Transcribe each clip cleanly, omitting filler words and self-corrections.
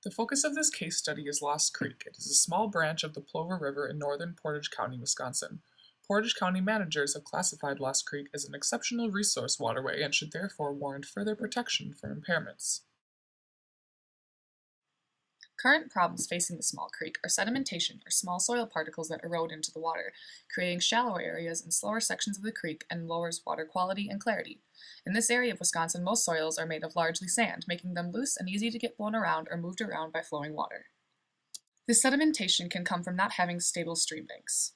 The focus of this case study is Lost Creek. It is a small branch of the Plover River in northern Portage County, Wisconsin. Portage County managers have classified Lost Creek as an exceptional resource waterway and should therefore warrant further protection from impairments. Current problems facing the small creek are sedimentation, or small soil particles that erode into the water, creating shallower areas in slower sections of the creek and lowers water quality and clarity. In this area of Wisconsin, most soils are made of largely sand, making them loose and easy to get blown around or moved around by flowing water. This sedimentation can come from not having stable stream banks.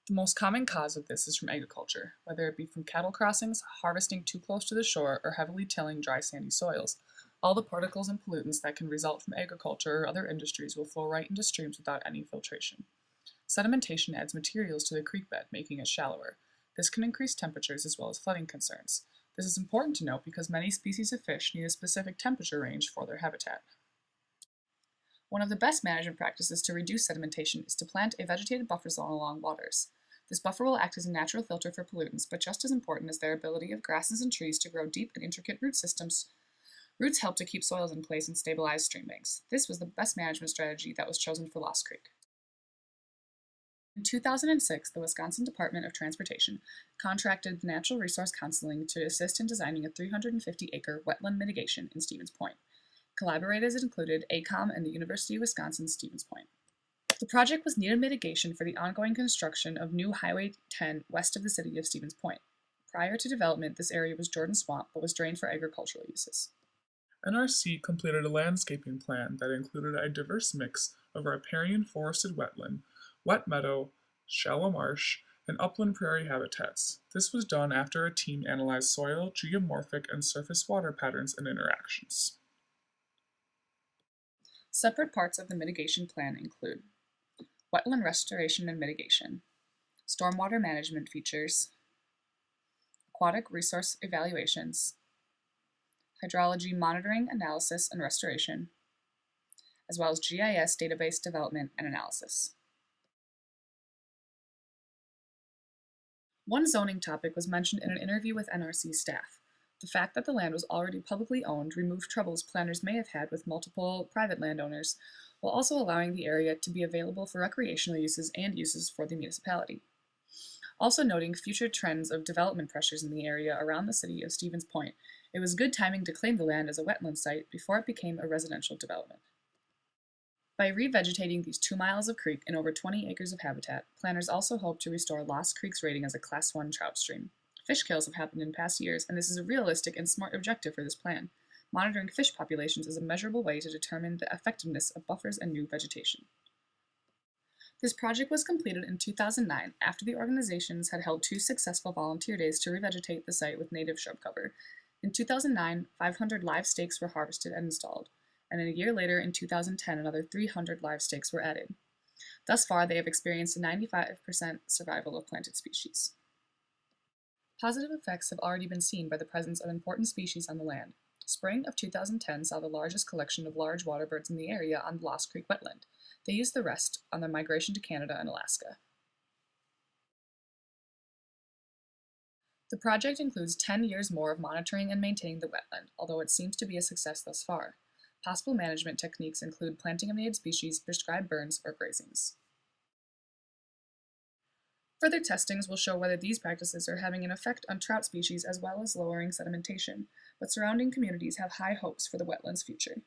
The most common cause of this is from agriculture, whether it be from cattle crossings, harvesting too close to the shore, or heavily tilling dry sandy soils. All the particles and pollutants that can result from agriculture or other industries will flow right into streams without any filtration. Sedimentation adds materials to the creek bed, making it shallower. This can increase temperatures as well as flooding concerns. This is important to note because many species of fish need a specific temperature range for their habitat. One of the best management practices to reduce sedimentation is to plant a vegetated buffer zone along waters. This buffer will act as a natural filter for pollutants, but just as important is their ability of grasses and trees to grow deep and intricate root systems. Roots help to keep soils in place and stabilize stream banks. This was the best management strategy that was chosen for Lost Creek. In 2006, the Wisconsin Department of Transportation contracted Natural Resource Counseling to assist in designing a 350-acre wetland mitigation in Stevens Point. Collaborators included ACOM and the University of Wisconsin-Stevens Point. The project was needed mitigation for the ongoing construction of new Highway 10 west of the city of Stevens Point. Prior to development, this area was Jordan Swamp, but was drained for agricultural uses. NRC completed a landscaping plan that included a diverse mix of riparian forested wetland, wet meadow, shallow marsh, and upland prairie habitats. This was done after a team analyzed soil, geomorphic, and surface water patterns and interactions. Separate parts of the mitigation plan include wetland restoration and mitigation, stormwater management features, aquatic resource evaluations, hydrology monitoring, analysis, and restoration, as well as GIS database development and analysis. One zoning topic was mentioned in an interview with NRC staff. The fact that the land was already publicly owned removed troubles planners may have had with multiple private landowners, while also allowing the area to be available for recreational uses and uses for the municipality. Also noting future trends of development pressures in the area around the city of Stevens Point, it was good timing to claim the land as a wetland site before it became a residential development. By revegetating these 2 miles of creek and over 20 acres of habitat, planners also hope to restore Lost Creek's rating as a Class 1 trout stream. Fish kills have happened in past years, and this is a realistic and smart objective for this plan. Monitoring fish populations is a measurable way to determine the effectiveness of buffers and new vegetation. This project was completed in 2009 after the organizations had held 2 successful volunteer days to revegetate the site with native shrub cover. In 2009, 500 live stakes were harvested and installed, and a year later, in 2010, another 300 live stakes were added. Thus far, they have experienced a 95% survival of planted species. Positive effects have already been seen by the presence of important species on the land. Spring of 2010 saw the largest collection of large water birds in the area on the Lost Creek wetland. They used the rest on their migration to Canada and Alaska. The project includes 10 years more of monitoring and maintaining the wetland, although it seems to be a success thus far. Possible management techniques include planting of native species, prescribed burns, or grazings. Further testings will show whether these practices are having an effect on trout species as well as lowering sedimentation, but surrounding communities have high hopes for the wetland's future.